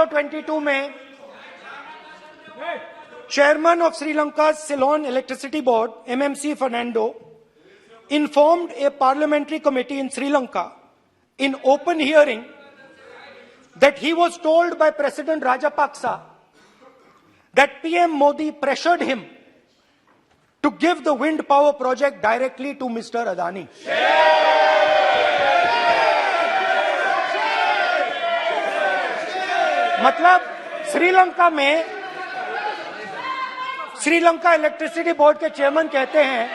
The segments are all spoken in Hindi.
2022 में chairman of Sri Lanka's Ceylon Electricity Board, MMC Fernando, informed a parliamentary committee in Sri Lanka in open hearing that he was told by President Rajapaksa that PM Modi pressured him to give the wind power project directly to Mr. Adani. मतलब श्रीलंका इलेक्ट्रिसिटी बोर्ड के चेयरमैन कहते हैं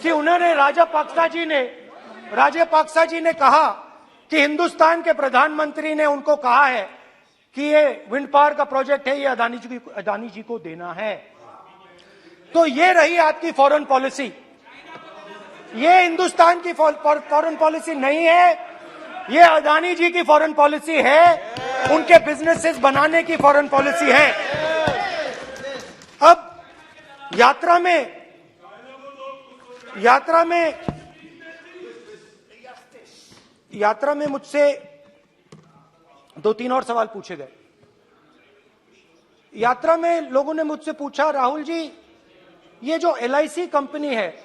कि उन्होंने राजापाक्सा जी ने कहा कि हिंदुस्तान के प्रधानमंत्री ने उनको कहा है कि ये विंड पावर का प्रोजेक्ट है, ये अदानी जी को देना है। तो ये रही आपकी फॉरेन पॉलिसी। ये हिंदुस्तान की फॉरेन पॉलिसी नहीं है, ये अदानी जी की फॉरेन पॉलिसी है, उनके बिजनेसेस बनाने की फॉरेन पॉलिसी है। अब यात्रा में मुझसे 2-3 और सवाल पूछे गए। यात्रा में लोगों ने मुझसे पूछा, राहुल जी, ये जो LIC कंपनी है,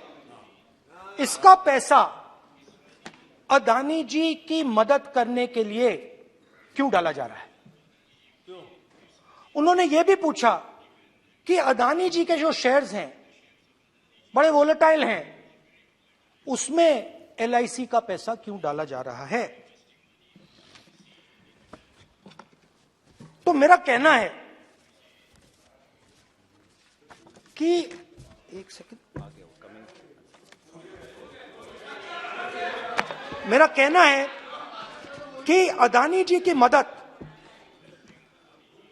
इसका पैसा अदानी जी की मदद करने के लिए क्यों डाला जा रहा है? उन्होंने यह भी पूछा कि अदानी जी के जो शेयर्स हैं बड़े वोलेटाइल हैं, उसमें LIC का पैसा क्यों डाला जा रहा है? तो मेरा कहना है कि एक सेकंड, मेरा कहना है कि अदानी जी की मदद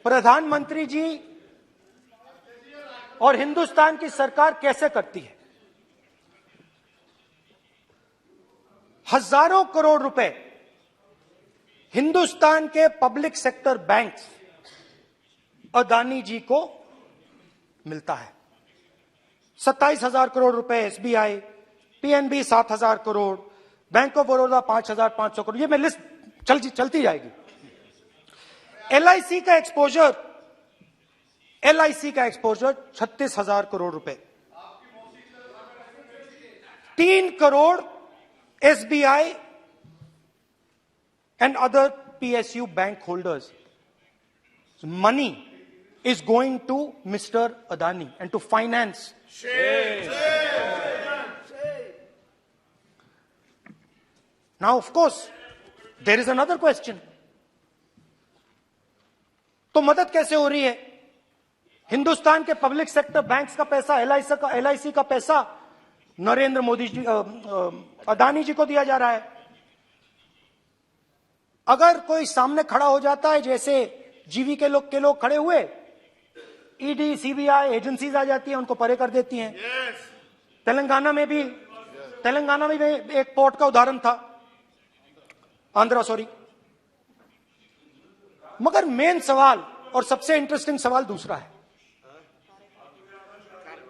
प्रधानमंत्री जी और हिंदुस्तान की सरकार कैसे करती है। हजारों करोड़ रुपए हिंदुस्तान के पब्लिक सेक्टर बैंक्स अदानी जी को मिलता है। 27,000 करोड़ रुपए SBI, PNB 7,000 crore, bank of Baroda 5,500 crore, ये मैं लिस्ट चलती जाएगी। LIC का एक्सपोजर 36,000 करोड़ रुपए, 3 crore SBI and other PSU bank holders. Money is going to Mr. Adani and to finance. Now, of course, there is another question. तो मदद कैसे हो रही है? हिंदुस्तान के पब्लिक सेक्टर बैंक्स का पैसा, LIC का पैसा नरेंद्र मोदी जी, अदानी जी को दिया जा रहा है। अगर कोई सामने खड़ा हो जाता है, जैसे जीवी के लोग खड़े हुए, ED, CBI एजेंसीज आ जाती हैं, उनको परे कर देती हैं। तेलंगाना में भी एक पोर्ट का उदाहरण था, आंध्रा, सॉरी। मगर मेन सवाल और सबसे इंटरेस्टिंग सवाल दूसरा है।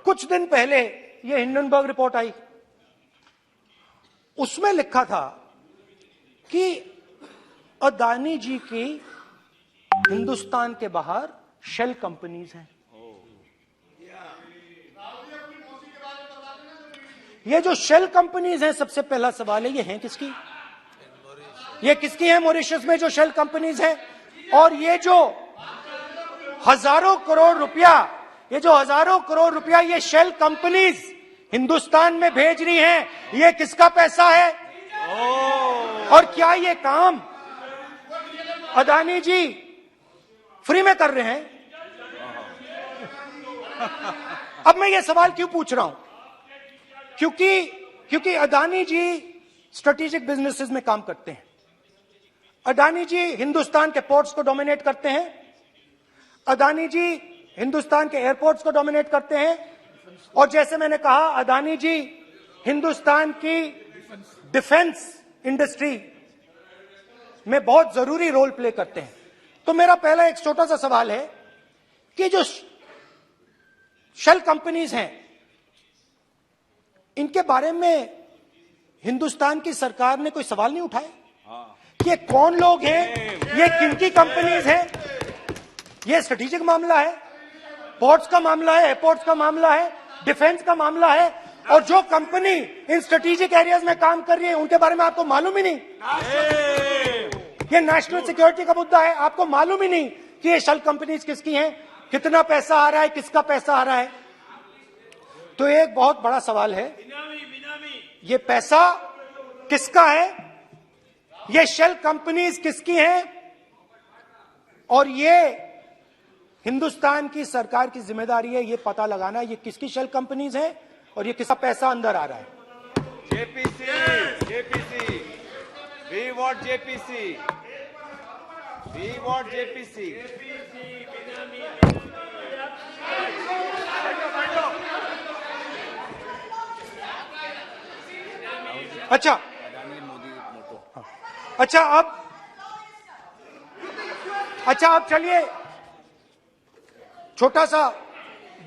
कुछ दिन पहले ये हिंडनबर्ग रिपोर्ट आई, उसमें लिखा था कि अदानी जी की हिंदुस्तान के बाहर शेल कंपनीज हैं। ये जो शेल कंपनीज हैं, सबसे पहला सवाल है, ये हैं किसकी? ये किसकी है मॉरिशस में जो शेल कंपनीज हैं? और ये जो हजारों करोड़ रुपया ये शेल कंपनीज हिंदुस्तान में भेज रही हैं, ये किसका पैसा है? और क्या ये काम अदानी जी फ्री में कर रहे हैं? अब मैं ये सवाल क्यों पूछ रहा हूं? क्योंकि अदानी जी स्ट्रेटेजिक बिजनेसेस में काम करते हैं। अदानी जी हिंदुस्तान के पोर्ट्स को डोमिनेट करते हैं। अदानी जी हिंदुस्तान के एयरपोर्ट्स को डोमिनेट करते हैं। और जैसे मैंने कहा, अदानी जी हिंदुस्तान की डिफेंस इंडस्ट्री में बहुत जरूरी रोल प्ले करते हैं। तो मेरा पहला एक छोटा सा सवाल है कि जो शेल कंपनीज हैं, इनके बारे में हिंदुस्तान की सरकार ने कोई सवाल नहीं उठाया? ये कौन लोग हैं? ये किनकी कंपनीज हैं? ये स्ट्रेटेजिक मामला है, पोर्ट्स का मामला है, एयरपोर्ट्स का मामला है, डिफेंस का मामला है, और जो कंपनी इन स्ट्रेटेजिक एरियाज में काम कर रही है उनके बारे में आपको मालूम ही नहीं। ये नेशनल सिक्योरिटी का मुद्दा है, आपको मालूम ही नहीं कि ये शेल कंपनीज किसकी हैं, कितना पैसा आ रहा है, किसका पैसा आ रहा है। तो एक बहुत बड़ा सवाल है, ये पैसा किसका है, ये शेल कंपनीज किसकी हैं, और ये हिंदुस्तान की सरकार की जिम्मेदारी है ये पता लगाना ये किसकी शेल कंपनीज हैं और ये किसका पैसा अंदर आ रहा है। JPC, we want JPC, we want JPC. अच्छा अब चलिए छोटा सा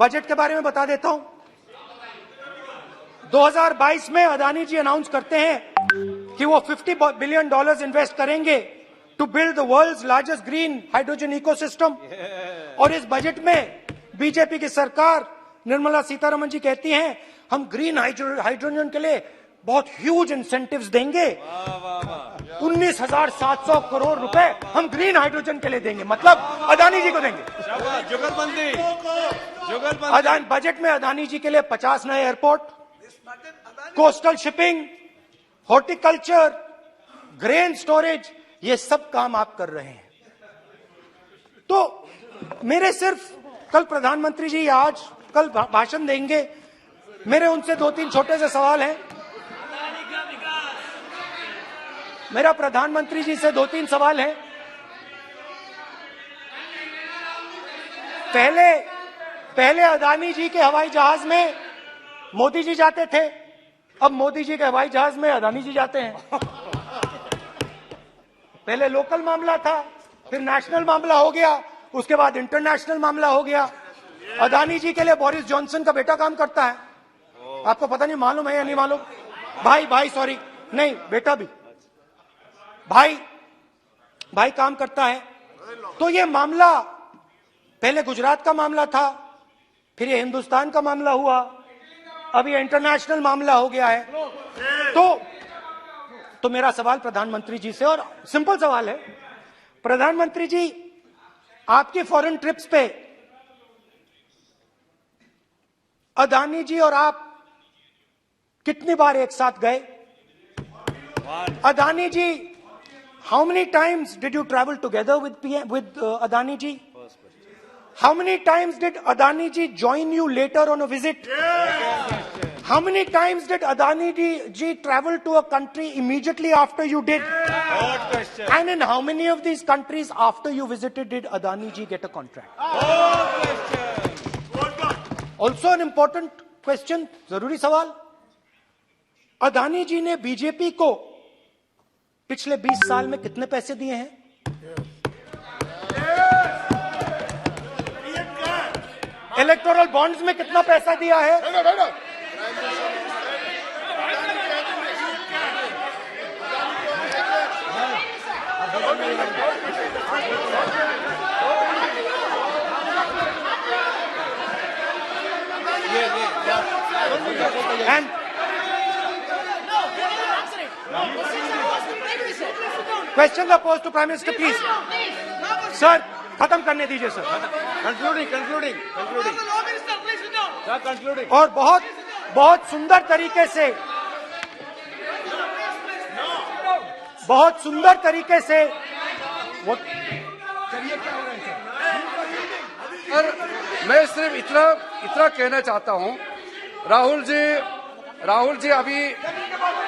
बजट के बारे में बता देता हूं। 2022 में अदानी जी अनाउंस करते हैं कि वो $50 बिलियन इन्वेस्ट करेंगे to build the world's largest green hydrogen ecosystem. और इस बजट में बीजेपी की सरकार निर्मला सीतारमण जी कहती हैं हम ग्रीन हाइड्रोजन के लिए बहुत ह्यूज इंसेंटिव्स देंगे, 19,700 करोड़ रुपए हम ग्रीन हाइड्रोजन के लिए देंगे, मतलब अदानी जी को देंगे। जुगलबंदी बजट में अदानी जी के लिए 50 नए airport, coastal shipping, horticulture, grain storage, ये सब काम आप कर रहे हैं। तो मेरे सिर्फ कल प्रधानमंत्री जी कल भाषण देंगे, मेरे उनसे 2-3 छोटे से सवाल हैं। मेरा प्रधानमंत्री जी से 2-3 सवाल हैं। पहले अदानी जी के हवाई जहाज में मोदी जी जाते थे, अब मोदी जी के हवाई जहाज में अदानी जी जाते हैं। पहले लोकल मामला था, फिर नेशनल मामला हो गया, उसके बाद इंटरनेशनल मामला हो गया। अदानी जी के लिए बोरिस जॉनसन का बेटा काम करता है, आपको पता नहीं मालूम है या नहीं मालूम? भाई सॉरी, नहीं बेटा भी, भाई काम करता है। तो ये मामला पहले गुजरात का मामला था, फिर ये हिंदुस्तान का मामला हुआ, अब ये इंटरनेशनल मामला हो गया है। तो मेरा सवाल प्रधानमंत्री जी से, और सिंपल सवाल है, प्रधानमंत्री जी आपकी फॉरेन ट्रिप्स पे अदानी जी और आप कितनी बार एक साथ गए? Adani ji, how many times did you travel together with Adani ji? How many times did Adani ji join you later on a visit? How many times did Adani ji travel to a country immediately after you did? And in how many of these countries after you visited did Adani ji get a contract? Also an important question, जरूरी सवाल, अदानी जी ने बीजेपी को पिछले 20 साल में कितने पैसे दिए हैं? इलेक्टोरल बॉन्ड्स में कितना पैसा दिया है? And question the post to Prime Minister, please. Sir, खत्म करने दीजिए सर। Concluding. और बहुत सुंदर तरीके से वो और मैं सिर्फ इतना कहना चाहता हूं, राहुल जी अभी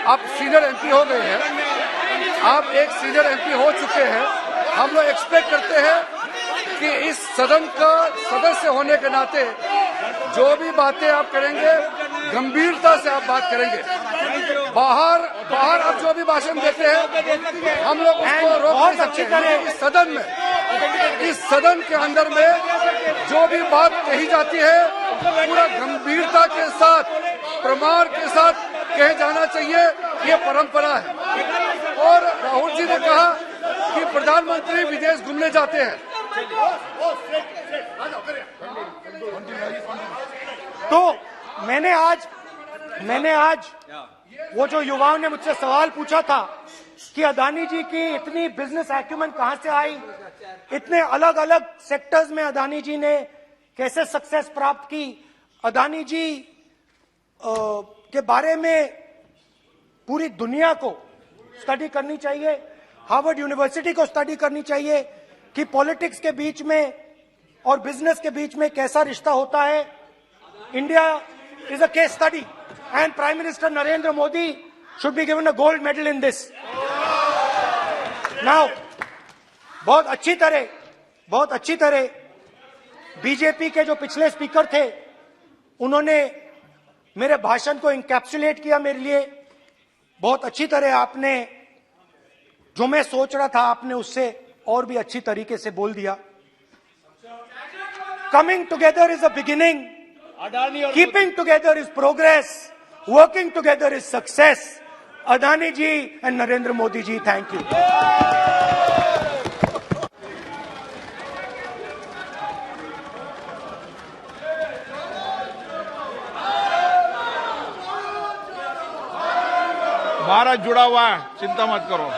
आप सीनियर एमपी हो गए हैं, आप एक सीनियर एमपी हो चुके हैं। हम लोग एक्सपेक्ट करते हैं कि इस सदन का सदस्य होने के नाते जो भी बातें आप करेंगे गंभीरता से आप बात करेंगे। बाहर आप जो भी भाषण देते हैं हम लोग उसको रोक नहीं सकते हैं। इस सदन के अंदर में जो भी बात कही जाती है पूरा गंभीरता के साथ, प्रमाण के साथ कहे जाना चाहिए, ये परंपरा है। और राहुल जी ने कहा कि प्रधानमंत्री विदेश घूमने जाते हैं, तो मैंने आज वो जो युवाओं ने मुझसे सवाल पूछा था कि अदानी जी की इतनी बिजनेस एक्यूमेंट कहां से आई, इतने अलग अलग सेक्टर्स में अदानी जी ने कैसे सक्सेस प्राप्त की, अदानी जी के बारे में पूरी दुनिया को स्टडी करनी चाहिए, हार्वर्ड यूनिवर्सिटी को स्टडी करनी चाहिए कि पॉलिटिक्स के बीच में और बिजनेस के बीच में कैसा रिश्ता होता है। India is a case study and prime minister Narendra Modi should be given a gold medal in this. Now बहुत अच्छी तरह बीजेपी के जो पिछले स्पीकर थे उन्होंने मेरे भाषण को इंकैप्सुलेट किया मेरे लिए बहुत अच्छी तरह। आपने जो मैं सोच रहा था आपने उससे और भी अच्छी तरीके से बोल दिया। Coming together is a beginning, keeping together is progress, working together is success. Adani ji and Narendra Modi ji, thank you. Bharat जुड़ा हुआ है, चिंता मत करो।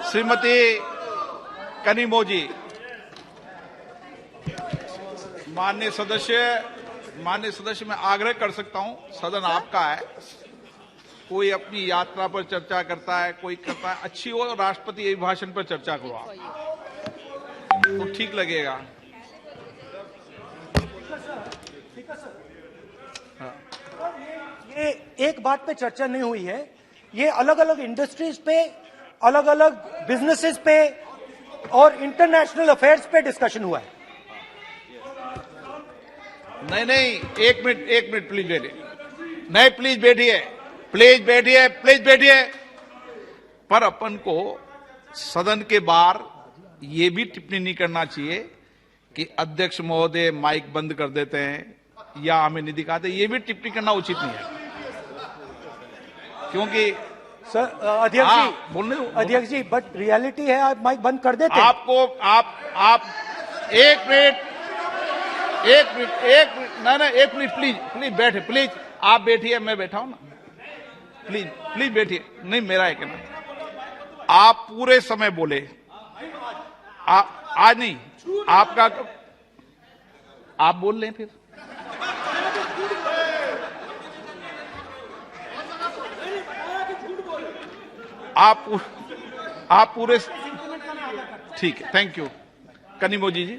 श्रीमती कनिमोजी, माननीय सदस्य मैं आग्रह कर सकता हूं, सदन आपका है। कोई अपनी यात्रा पर चर्चा करता है, कोई करता है, अच्छी हो राष्ट्रपति अभिभाषण पर चर्चा करो आप, तो ठीक लगेगा। ये एक बात पे चर्चा नहीं हुई है, ये अलग अलग इंडस्ट्रीज पे, अलग अलग बिजनेसेस पे और इंटरनेशनल अफेयर्स पे डिस्कशन हुआ है। नहीं, एक मिनट प्लीज बैठिए। नहीं, प्लीज बैठिए। पर अपन को सदन के बाहर ये भी टिप्पणी नहीं करना चाहिए कि अध्यक्ष महोदय माइक बंद कर देते हैं या हमें नहीं दिखाते, ये भी टिप्पणी करना उचित नहीं है। क्योंकि सर अध्यक्ष जी बट रियलिटी है, आप माइक बंद कर देते हैं। आप एक मिनट प्लीज बैठे, प्लीज आप बैठिए, मैं बैठा हूं ना, प्लीज बैठिए। नहीं, मेरा है कहना, आप पूरे समय बोले, आज नहीं आपका, आप बोल लें फिर। आप पूरे, ठीक है, thank you. Kanimozhi ji,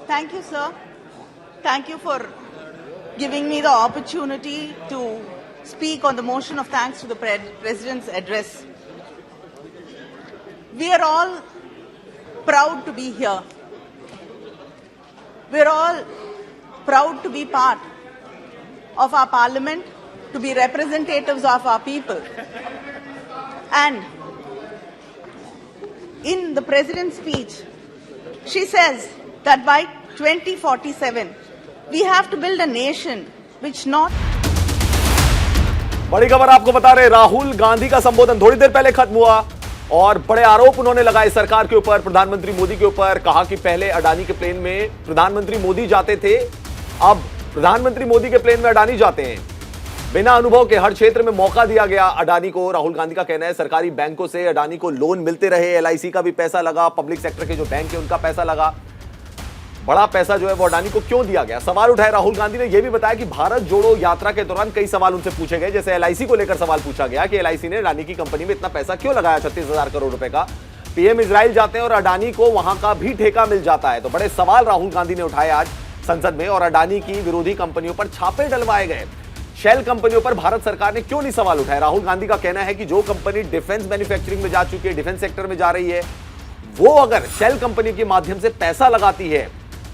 Thank you, sir. Thank you for giving me the opportunity to speak on the motion of thanks to the President's address. We are all proud to be here. We are all proud to be part of our parliament, to be representatives of our people. And in the President's speech, she says that by 2047, we have to build a nation which not... बड़ी खबर आपको बता रहे, राहुल गांधी का संबोधन थोड़ी देर पहले खत्म हुआ और बड़े आरोप उन्होंने लगाए सरकार के ऊपर, प्रधानमंत्री मोदी के ऊपर। कहा कि पहले अडानी के प्लेन में प्रधानमंत्री मोदी जाते थे, अब प्रधानमंत्री मोदी के प्लेन में अडानी जाते हैं। बिना अनुभव के हर क्षेत्र में मौका दिया गया अडानी को। राहुल गांधी का कहना है सरकारी बैंकों से अडानी को लोन मिलते रहे, एलआईसी का भी पैसा लगा, पब्लिक सेक्टर के जो बैंक है उनका पैसा लगा, बड़ा पैसा जो है वो अडानी को क्यों दिया गया। सवाल उठाए राहुल गांधी ने यह भी बताया कि भारत जोड़ो यात्रा के दौरान कई सवाल उनसे पूछे गए, जैसे एलआईसी को लेकर सवाल पूछा गया कि एलआईसी ने अडानी की कंपनी में इतना पैसा क्यों लगाया, 36,000 करोड़ रुपए का। पीएम इजराइल जाते हैं और अडानी को वहां का भी ठेका मिल जाता है। तो बड़े सवाल राहुल गांधी ने उठाए आज संसद में और अडानी की विरोधी कंपनियों पर छापे डलवाए गए। शेल कंपनियों पर भारत सरकार ने क्यों नहीं सवाल उठाए। राहुल गांधी का कहना है कि जो कंपनी डिफेंस मैन्युफैक्चरिंग में जा चुकी है, डिफेंस सेक्टर में जा रही है, वो अगर शेल कंपनी के माध्यम से पैसा लगाती है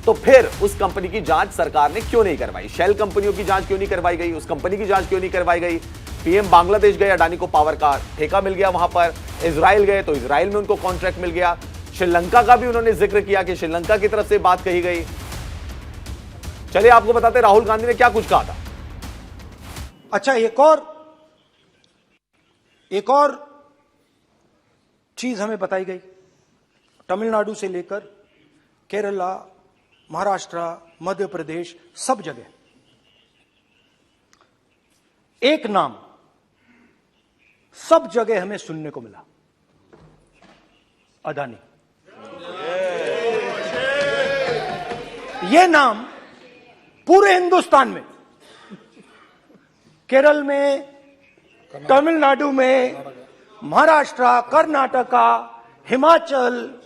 तो फिर उस कंपनी की जांच सरकार ने क्यों नहीं करवाई। शेल कंपनियों की जांच क्यों नहीं करवाई गई, उस कंपनी की जांच क्यों नहीं करवाई गई। पीएम बांग्लादेश गए, अडानी को पावर का ठेका मिल गया वहां पर। इजराइल गए तो इजराइल में उनको कॉन्ट्रैक्ट मिल गया। श्रीलंका का भी उन्होंने जिक्र किया कि श्रीलंका की तरफ से बात कही गई। चलिए आपको बताते राहुल गांधी ने क्या कुछ कहा था। अच्छा, एक और चीज हमें बताई गई। तमिलनाडु से लेकर केरला, महाराष्ट्र, मध्य प्रदेश, सब जगह एक नाम सब जगह हमें सुनने को मिला, अदानी। यह नाम पूरे हिंदुस्तान में, केरल में, तमिलनाडु में, महाराष्ट्र, कर्नाटका, हिमाचल,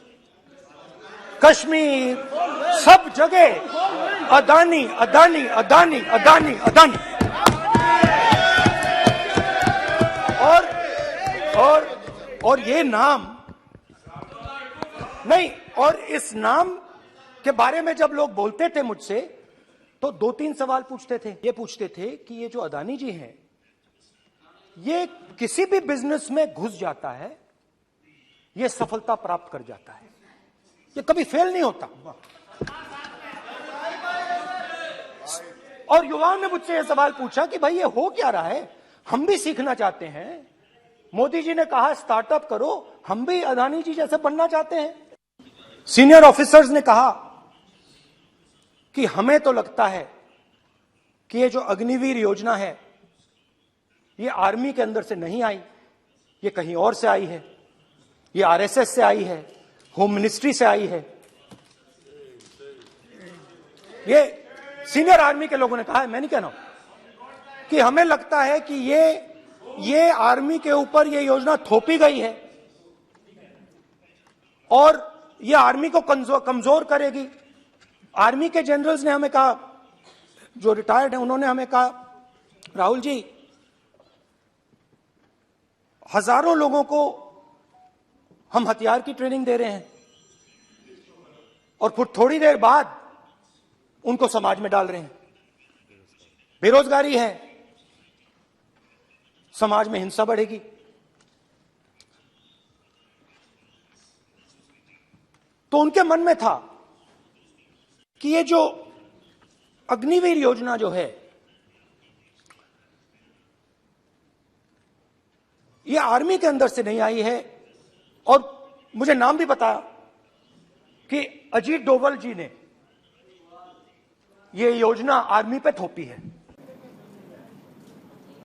कश्मीर, सब जगह अदानी अदानी अदानी अदानी अदानी। और ये नाम नहीं, और इस नाम के बारे में जब लोग बोलते थे मुझसे तो 2-3 सवाल पूछते थे। ये पूछते थे कि ये जो अदानी जी हैं, ये किसी भी बिजनेस में घुस जाता है, ये सफलता प्राप्त कर जाता है, ये कभी फेल नहीं होता। और युवाओं ने मुझसे यह सवाल पूछा कि भाई ये हो क्या रहा है, हम भी सीखना चाहते हैं। मोदी जी ने कहा स्टार्टअप करो, हम भी अदानी जी जैसे बनना चाहते हैं। सीनियर ऑफिसर्स ने कहा कि हमें तो लगता है कि ये जो अग्निवीर योजना है, ये आर्मी के अंदर से नहीं आई, ये कहीं और से आई है, ये आरएसएस से आई है, होम मिनिस्ट्री से आई है। ये सीनियर आर्मी के लोगों ने कहा है, मैं नहीं कह रहा हूं, कि हमें लगता है कि ये आर्मी के ऊपर ये योजना थोपी गई है और ये आर्मी को कमजोर करेगी। आर्मी के जनरल्स ने हमें कहा, जो रिटायर्ड हैं, उन्होंने हमें कहा, राहुल जी, हजारों लोगों को हम हथियार की ट्रेनिंग दे रहे हैं और फिर थोड़ी देर बाद उनको समाज में डाल रहे हैं। बेरोजगारी है, समाज में हिंसा बढ़ेगी। तो उनके मन में था कि ये जो अग्निवीर योजना जो है, ये आर्मी के अंदर से नहीं आई है। और मुझे नाम भी बताया कि अजीत डोवल जी ने ये योजना आर्मी पे थोपी है।